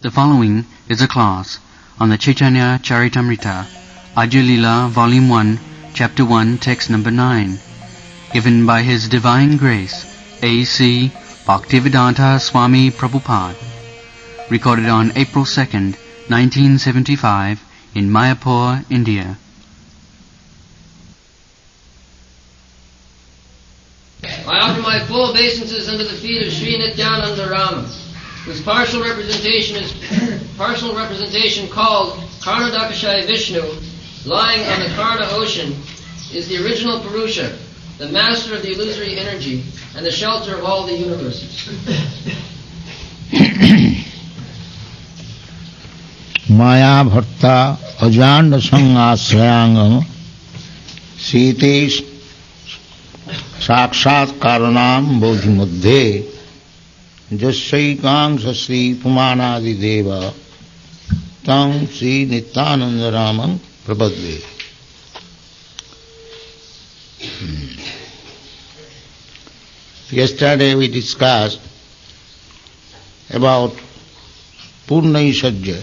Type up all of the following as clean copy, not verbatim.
The following is a class on the Chaitanya Charitamrita, Adya Lila, Volume 1, Chapter 1, Text number 9, given by His Divine Grace, A.C. Bhaktivedanta Swami Prabhupada, recorded on April 2nd, 1975, in Mayapur, India. I offer my full obeisances unto the feet of Sri Nityananda Rama, whose partial representation called Karnadakashaya Vishnu, lying on the Karna ocean, is the original Purusha, the master of the illusory energy, and the shelter of all the universes. Maya bharta ajanda sangasrayangam sitesh sakshat karanam bodhi madhe jasyaikang sasri pumanadi deva tam Sri Nityananda Raman prabhadve. Yesterday we discussed about Purnaisajya,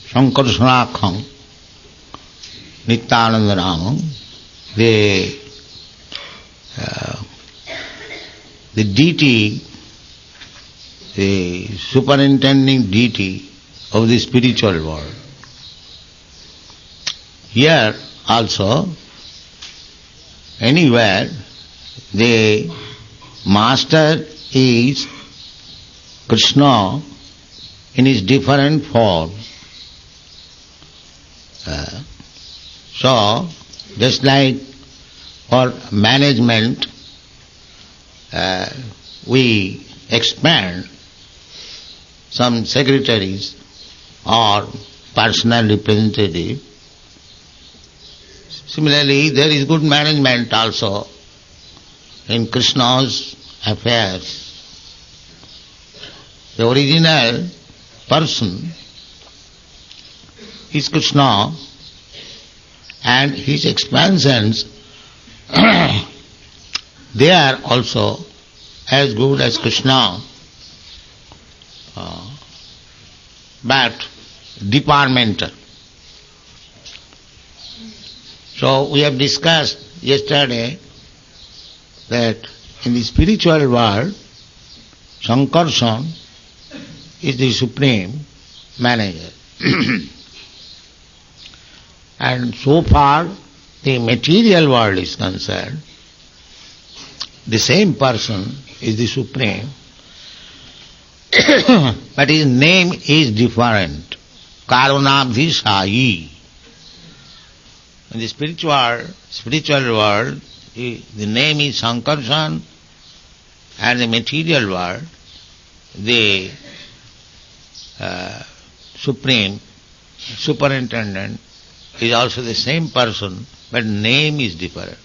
Sankarshanakham, Nityananda Raman, the deity, the superintending deity of the spiritual world. Here also, anywhere, the master is Krishna in his different form. So, just like for management, we expand some secretaries or personal representative. Similarly, there is good management also in Krishna's affairs. The original person is Krishna, and his expansions they are also as good as Krishna, but departmental. So we have discussed yesterday that in the spiritual world, Sankarshan is the supreme manager. And so far the material world is concerned, the same person is the supreme, but his name is different. Karunabdhishayi. In the spiritual world, the name is Sankarshan, and the material world, the supreme superintendent is also the same person, but name is different.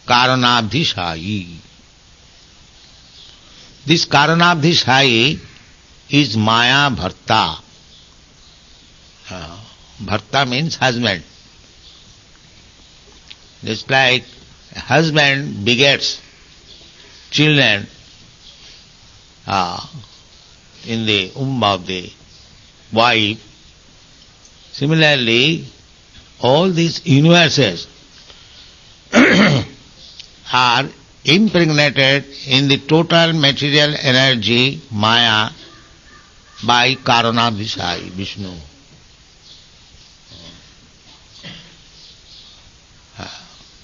Karanabdhishayi. This Karanabdhishayi is Maya Bharta. Bharta means husband. Just like a husband begets children in the womb of the wife, similarly all these universes are impregnated in the total material energy, Maya, by Karanabdhishayi, Vishnu.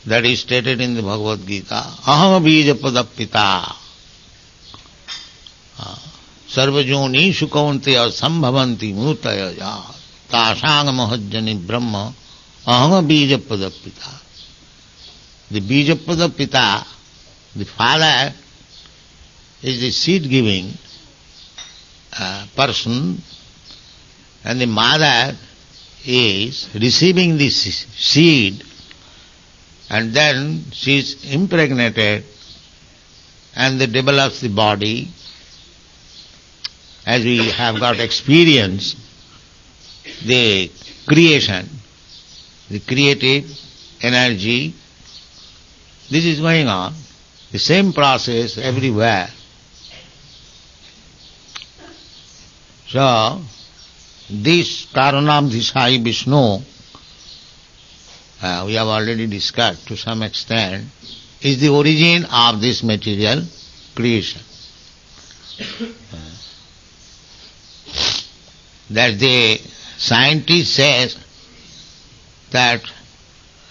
That is stated in the Bhagavad Gita. Aham bija padapita sarvajoni shukavanteya sambhavanti mutaya tasang mahajjani brahma aham bija padapita. The Bijapada Pita, the father, is the seed-giving person, and the mother is receiving the seed, and then she is impregnated and develops the body. As we have got experience, the creation, the creative energy, this is going on. The same process everywhere. So, this Karanam Dhisai Vishnu, we have already discussed to some extent, is the origin of this material creation. That the scientist says that,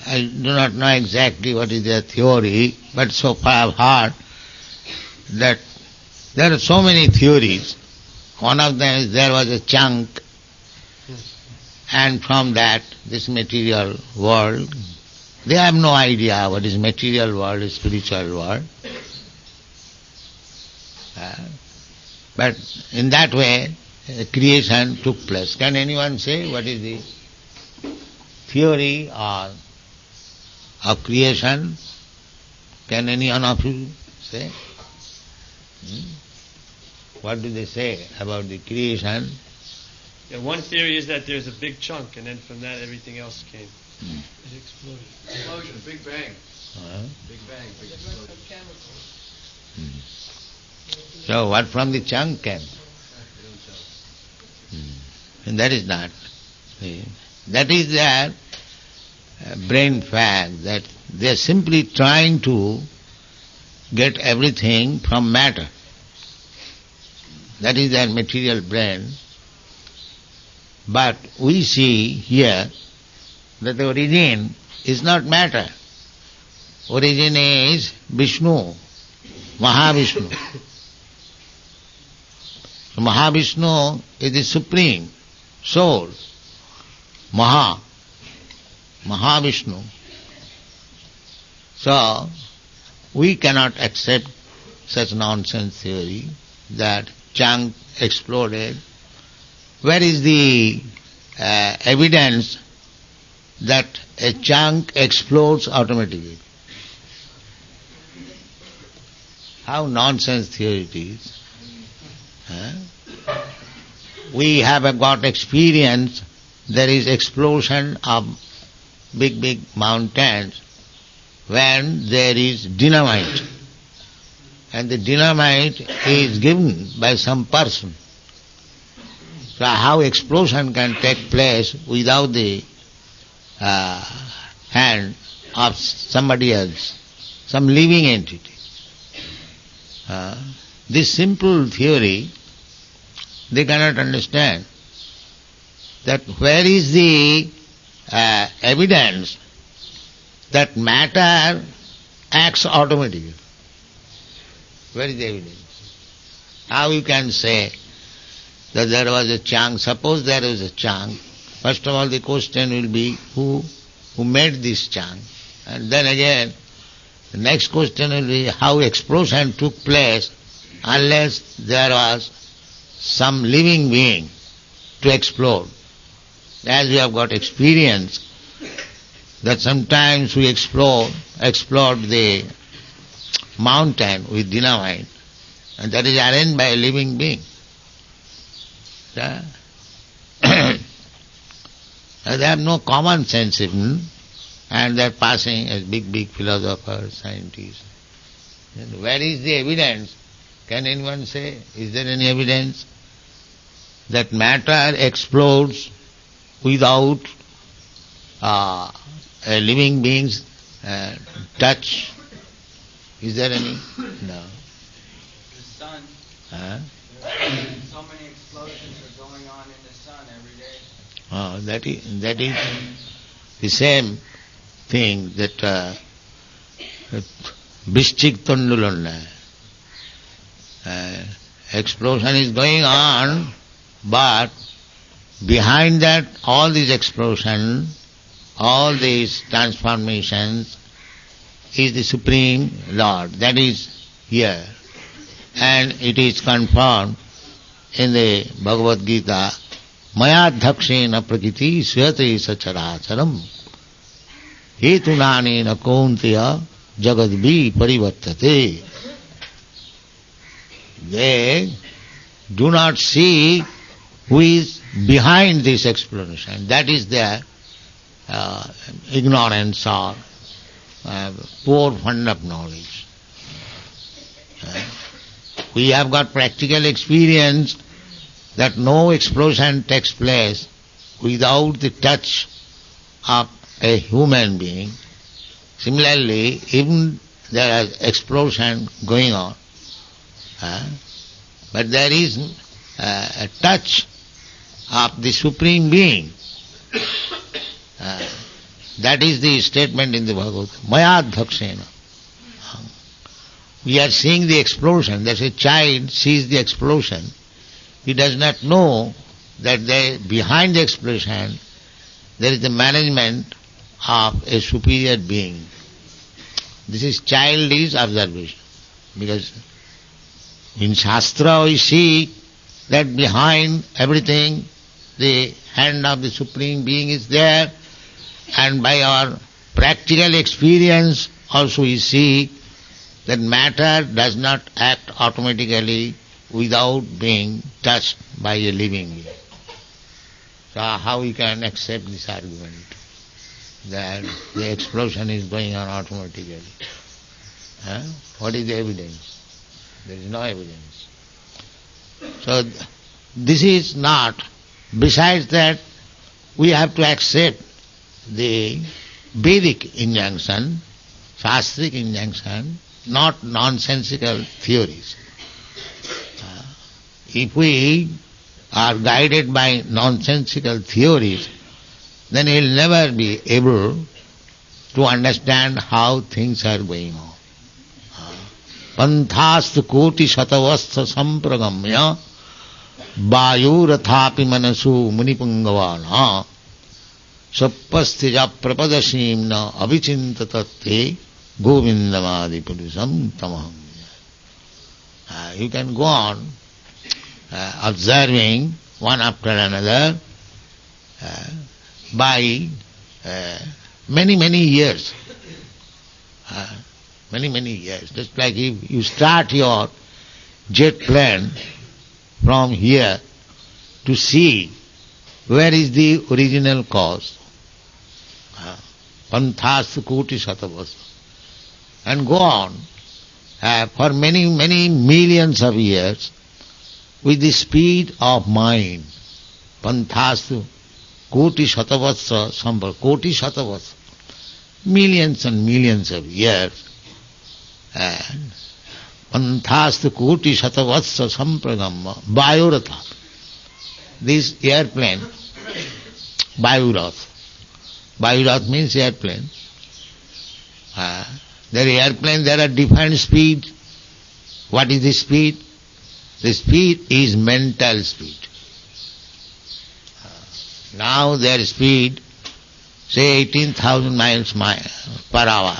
I do not know exactly what is their theory, but so far I've heard that there are so many theories. One of them is there was a chunk, and from that this material world, they have no idea what is material world, spiritual world. But in that way, creation took place. Can anyone say what is the theory of creation? Can any one of you say? What do they say about the creation? Yeah, one theory is that there's a big chunk, and then from that everything else came. It exploded. Explosion, Big Bang. Big Bang, big explosion. So what from the chunk came? And that is not. That is their brain fact, that they are simply trying to get everything from matter. That is their material brain. But we see here that the origin is not matter. Origin is Vishnu, Mahavishnu. So Mahavishnu is the supreme soul, Mahavishnu. So we cannot accept such nonsense theory that chunk exploded. Where is the evidence that a chunk explodes automatically? How nonsense theory it is. We have got experience, there is explosion of big mountains when there is dynamite. And the dynamite is given by some person. So how explosion can take place without the hand of somebody else, some living entity? This simple theory, they cannot understand that where is the evidence that matter acts automatically? Where is the evidence? How you can say that there was a chunk? Suppose there is a chunk. First of all, the question will be who made this chunk? And then again, the next question will be how explosion took place unless there was some living being to explode. As we have got experience that sometimes we explode the mountain with dynamite, and that is arranged by a living being. They have no common sense even, and they are passing as big philosophers, scientists. And where is the evidence? Can anyone say, is there any evidence that matter explodes without a living being's touch? Is there any? No. The sun. So many explosions are going on in the sun every day. That is the same thing that Bishchik Tondulonna. Explosion is going on, but behind that, all these explosions, all these transformations, is the Supreme Lord. That is here. And it is confirmed in the Bhagavad Gita, Maya dhakshena prakriti svate sacharacharam hetunanena kaunteya jagadvi parivartate. They do not see who is behind this explanation. That is their ignorance or poor fund of knowledge. We have got practical experience that no explosion takes place without the touch of a human being. Similarly, even there is explosion going on, but there is a touch of the Supreme Being. That is the statement in the Bhagavad Gita. Maya dhakshena. We are seeing the explosion. There's a child sees the explosion. He does not know that behind the explosion there is the management of a superior being. This is childish observation. Because in Shastra we see that behind everything the hand of the Supreme Being is there, and by our practical experience also we see that matter does not act automatically without being touched by a living being. So how we can accept this argument that the explosion is going on automatically? What is the evidence? There is no evidence. So this is not. Besides that, we have to accept the Vedic injunction, Shastric injunction, not nonsensical theories. If we are guided by nonsensical theories, then we will never be able to understand how things are going on. Panthastu koti satavastha sampragamya vayurathapi manasu munipungavana sappastija prapadashimna avichintatate govindamadi purusam tamaham. You can go on observing one after another by many years. Many years. Just like if you start your jet plane from here to see where is the original cause. Panthas koti satavas. And go on for many millions of years with the speed of mind. Panthas koti satavasa sambhava. Koti satavasa. Millions and millions of years. And Panthas koti satavasa sampragamma vayurath. This airplane, Vayurath. Vayurath means airplane. There are different speeds. What is the speed? The speed is mental speed. Now their speed, say 18,000 miles per hour.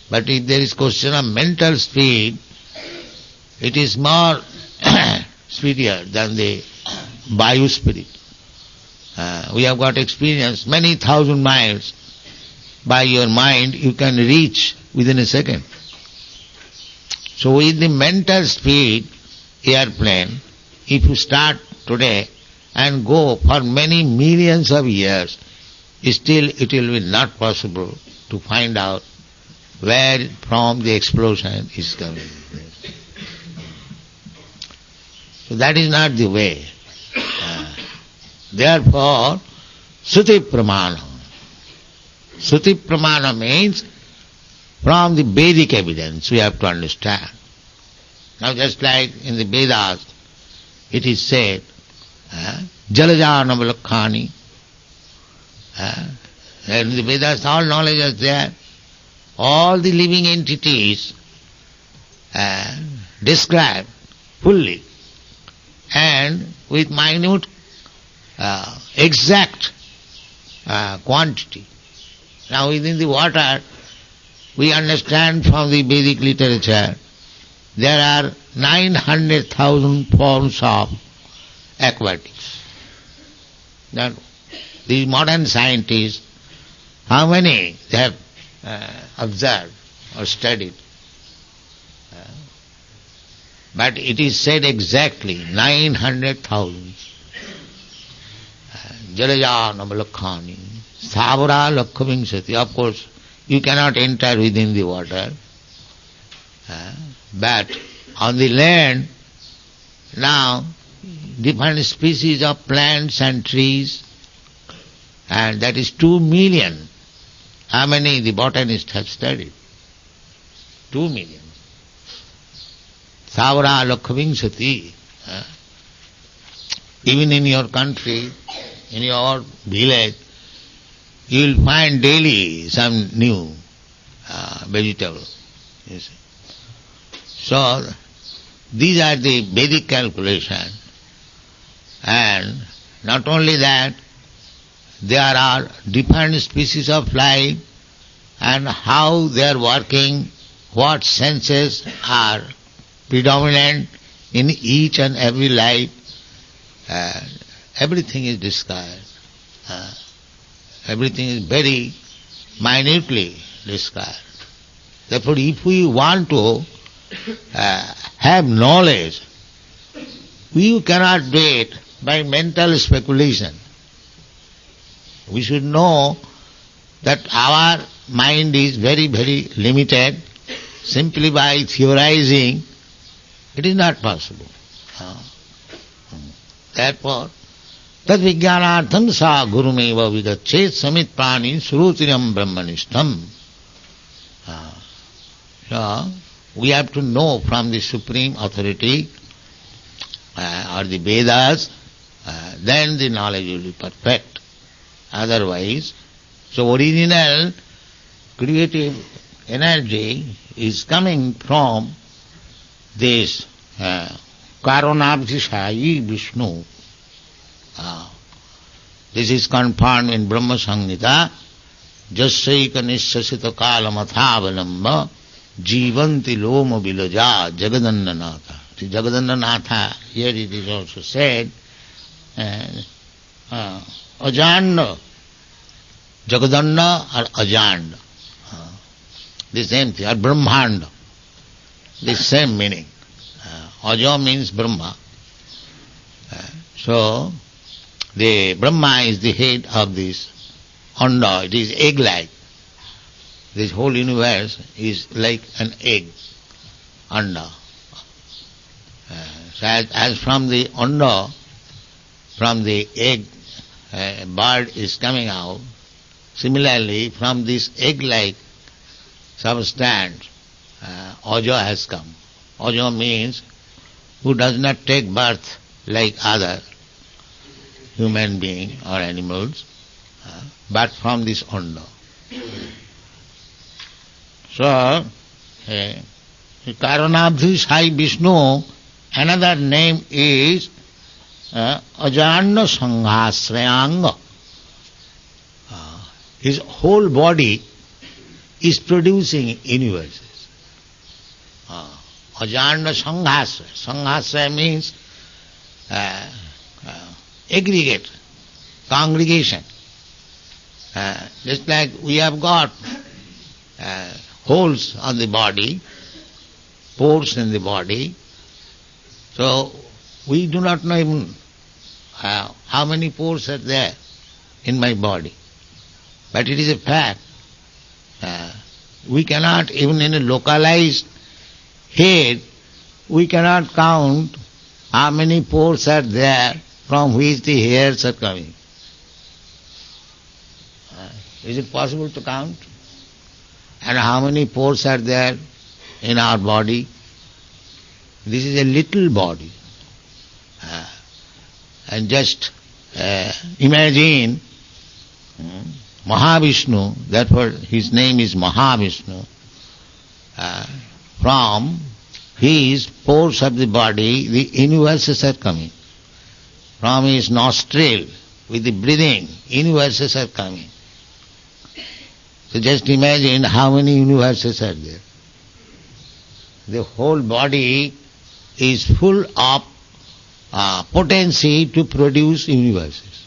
But if there is question of mental speed, it is more speedier than the Vayu spirit. We have got experience, many thousand miles by your mind you can reach within a second. So with the mental speed airplane, if you start today and go for many millions of years, still it will be not possible to find out where from the explosion is coming. So that is not the way. Therefore, Sruti Pramana. Sruti Pramana means from the Vedic evidence we have to understand. Now just like in the Vedas, it is said, Jalajana Valakhani. In the Vedas all knowledge is there. All the living entities described fully and with minute exact quantity. Now within the water, we understand from the Vedic literature, there are 900,000 forms of aquatics. Now, these modern scientists, how many they have observed or studied? But it is said exactly 900,000. Jalaja Navalakhani, Savara Lakhavingsati. Of course, you cannot enter within the water. But on the land, now different species of plants and trees, and that is 2 million. How many the botanists have studied? 2 million. Savara Lakhavingsati. Even in your country, in your village, you will find daily some new vegetable. You see. So, these are the Vedic calculation. And not only that, there are different species of life and how they are working, what senses are predominant in each and every life. Everything is described. Everything is very minutely described. Therefore, if we want to have knowledge, we cannot do it by mental speculation. We should know that our mind is very, very limited. Simply by theorizing, it is not possible. Therefore, tad vijnanartham sa gurumeva vigachet samit prani srutinam brahmanishtam. So, we have to know from the supreme authority or the Vedas, then the knowledge will be perfect. Otherwise, so original creative energy is coming from this Karanabdhishayi Vishnu. This is confirmed in Brahma Samhita. Jasyaika nishasita kalamathavalamba jivanti loma vilaja jagadannanatha. The Jagadannanatha, here it is also said, Ajanda, Jagadanna or Ajanda. The same thing, or Brahmanda, the same meaning. Aja means Brahma. So, the Brahma is the head of this Anda, it is egg-like. This whole universe is like an egg, Anda. So as from the Anda, from the egg, a bird is coming out, similarly from this egg-like substance, Aja has come. Aja means who does not take birth like other human being or animals, but from this Anda. So, Karanabdhi Sai Vishnu, another name is Ajana Sanghasrayanga. His whole body is producing universes. Ajana Sanghasraya. Sanghasraya means aggregate, congregation. Just like we have got holes on the body, pores in the body, so we do not know even how many pores are there in my body. But it is a fact. We cannot, even in a localized head, we cannot count how many pores are there from which the hairs are coming. Is it possible to count? And how many pores are there in our body? This is a little body. And just imagine Mahavishnu, therefore his name is Mahavishnu, from his pores of the body the universes are coming. From his nostril, with the breathing, universes are coming. So just imagine how many universes are there. The whole body is full of potency to produce universes.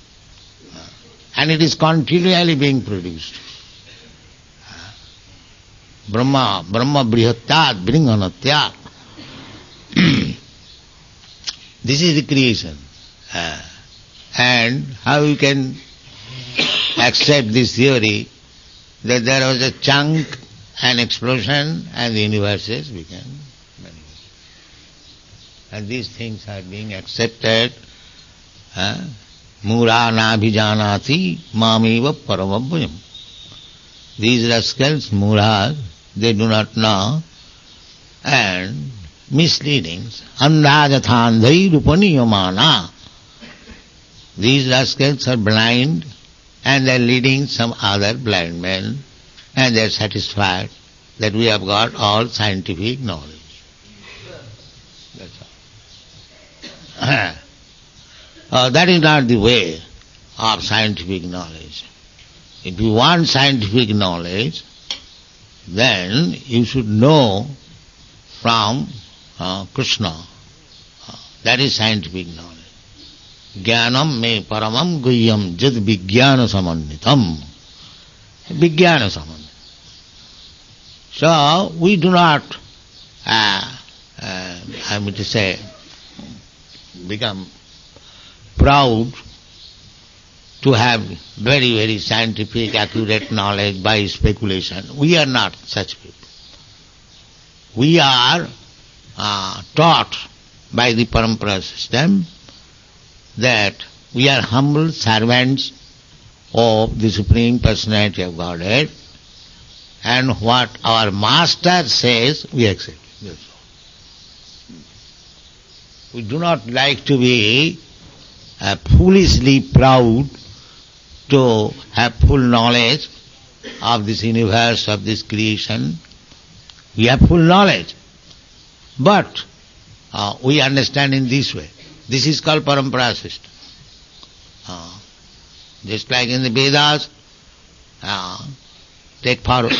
And it is continually being produced. Brahma brihatyat bringanatya. This is the creation. And how you can accept this theory that there was a chunk, an explosion, and the universes became manifest. and these things are being accepted. Mura nabhijanati mameva paramabhayam. These rascals, muras, they do not know, and misleadings. Andhajathandhai rupaniyamana. These rascals are blind and they are leading some other blind men, and they are satisfied that we have got all scientific knowledge. That's all. That is not the way of scientific knowledge. If you want scientific knowledge, then you should know from Krishna. That is scientific knowledge. Jnanam me paramam guhyam jad vijnana samannitam. Vijnana samannitam. So we do not, I mean to say, become proud to have very, very scientific, accurate knowledge by speculation. We are not such people. We are taught by the parampara system that we are humble servants of the Supreme Personality of Godhead, and what our Master says, we accept. That's all. We do not like to be foolishly proud to have full knowledge of this universe, of this creation. We have full knowledge, but we understand in this way. This is called parampara system. Just like in the Vedas, take for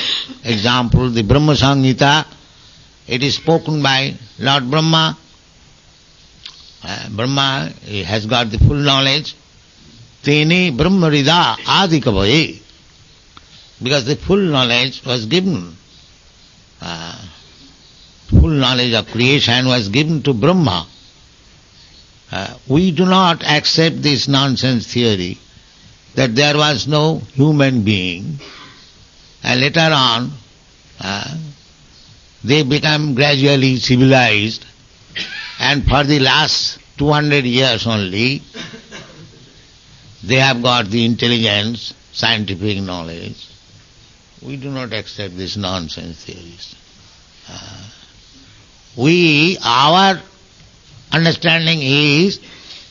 example the Brahma Samhita, it is spoken by Lord Brahma. Brahma has got the full knowledge. Tene Brahma Rida Adikavaye. Because the full knowledge was given. Full knowledge of creation was given to Brahma. We do not accept this nonsense theory that there was no human being, and later on they become gradually civilized, and for the last 200 years only they have got the intelligence, scientific knowledge. We do not accept these nonsense theories. Our understanding is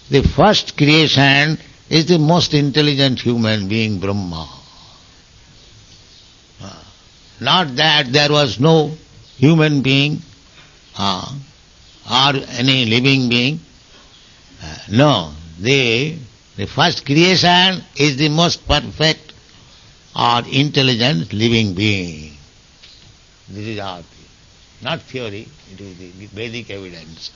the first creation is the most intelligent human being, Brahma. Not that there was no human being or any living being. No, the first creation is the most perfect or intelligent living being. This is our theory. Not theory, it is the Vedic evidence.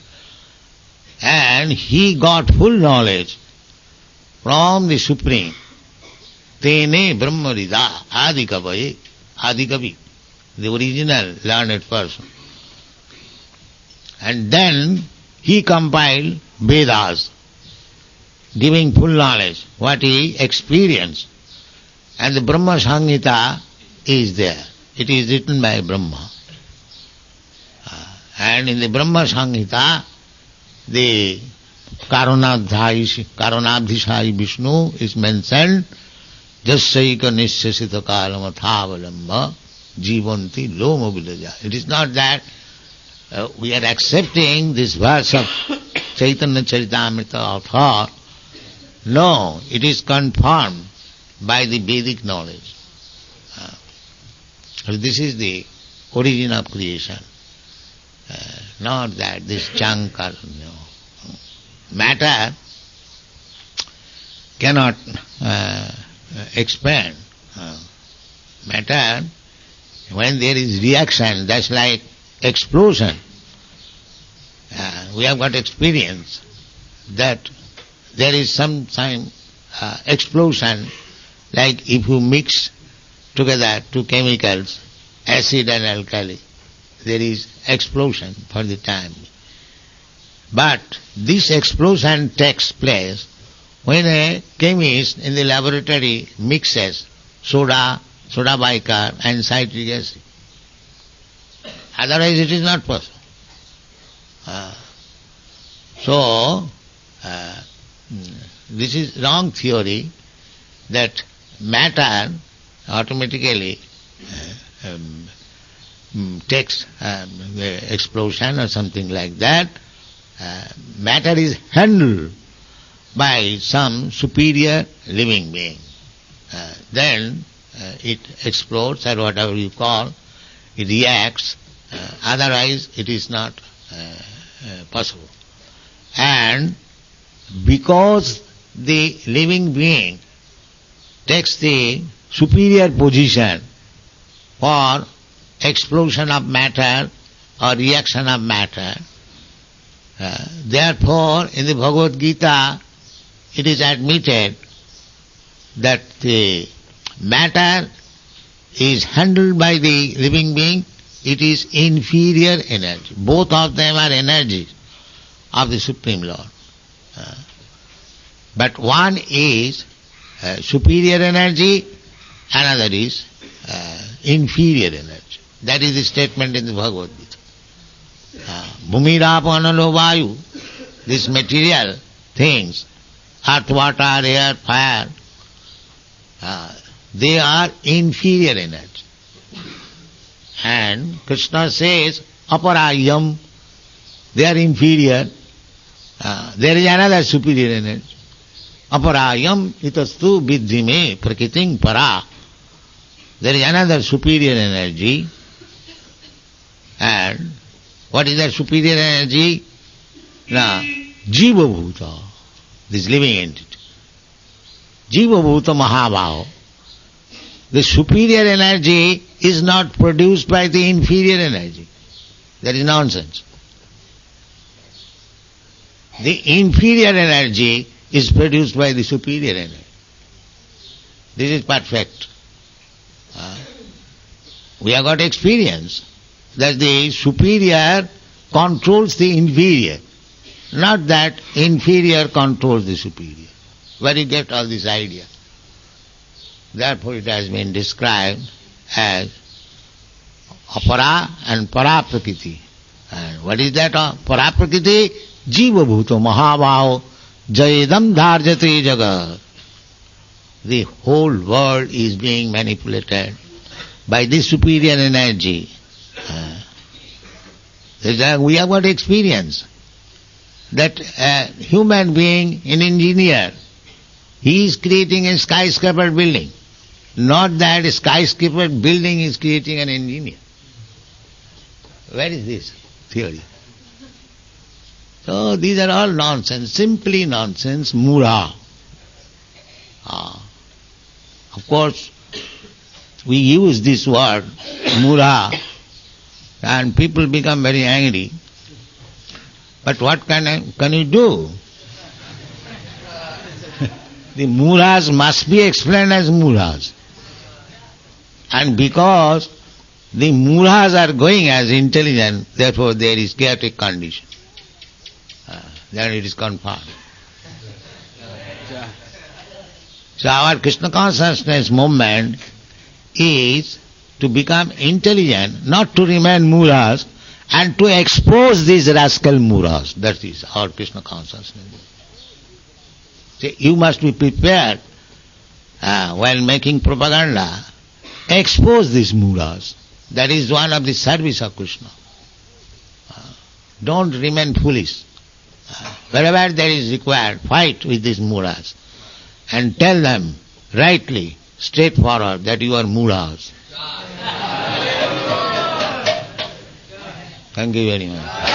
And he got full knowledge from the Supreme. Tene Brahmarida Adikavaye, Adikavi, the original learned person. And then he compiled Vedas, giving full knowledge, what he experienced. And the Brahma Samhita is there. It is written by Brahma. And in the Brahma Samhita, the Karanabdhishai Vishnu is mentioned, Jasyaika Nishasita Kalamathavalamma Jivanti Loma Vilaja. It is not that we are accepting this verse of Chaitanya Charitamrita author. No, it is confirmed by the Vedic knowledge. This is the origin of creation. Not that this junk or matter cannot expand. Matter, when there is reaction, that's like explosion. We have got experience that there is some explosion, like if you mix together two chemicals, acid and alkali, there is explosion for the time. But this explosion takes place when a chemist in the laboratory mixes soda bicarb and citric acid. Otherwise it is not possible. So, this is wrong theory that matter automatically takes explosion or something like that. Matter is handled by some superior living being. Then it explodes or whatever you call, it reacts, otherwise it is not possible. And because the living being takes the superior position for explosion of matter or reaction of matter, therefore in the Bhagavad Gita it is admitted that the matter is handled by the living being, it is inferior energy. Both of them are energies of the Supreme Lord. But one is superior energy, another is inferior energy. That is the statement in the Bhagavad Gita. Bhumirapo analo vayu, these material things, earth, water, air, fire, they are inferior energy. And Krishna says, aparayam, they are inferior. There is another superior energy. Aparayam itastu viddhime prakritim para. There is another superior energy. And what is that superior energy? Jiva bhuta, this living entity. Jiva bhuta mahabhava. The superior energy is not produced by the inferior energy. That is nonsense. The inferior energy is produced by the superior energy. This is perfect. We have got experience that the superior controls the inferior, not that inferior controls the superior. Where you get all this idea? Therefore it has been described as apara and para prakriti. And what is that para prakriti? Jiva bhuto mahabhavo jayedam dharjate jagat. The whole world is being manipulated by this superior energy. We have got experience that a human being, an engineer, he is creating a skyscraper building. Not that a skyscraper building is creating an engineer. Where is this theory? So these are all nonsense, simply nonsense, mura. Of course, we use this word, mura, and people become very angry. But what can you do? The muras must be explained as muras. And because the muras are going as intelligent, therefore there is chaotic condition. Then it is confirmed. So our Krishna consciousness movement is to become intelligent, not to remain muras, and to expose these rascal muras. That is our Krishna consciousness. See, you must be prepared while making propaganda. Expose these muras. That is one of the service of Krishna. Don't remain foolish. Wherever there is required, fight with these muras and tell them rightly, straightforward, that you are muras. Thank you very much.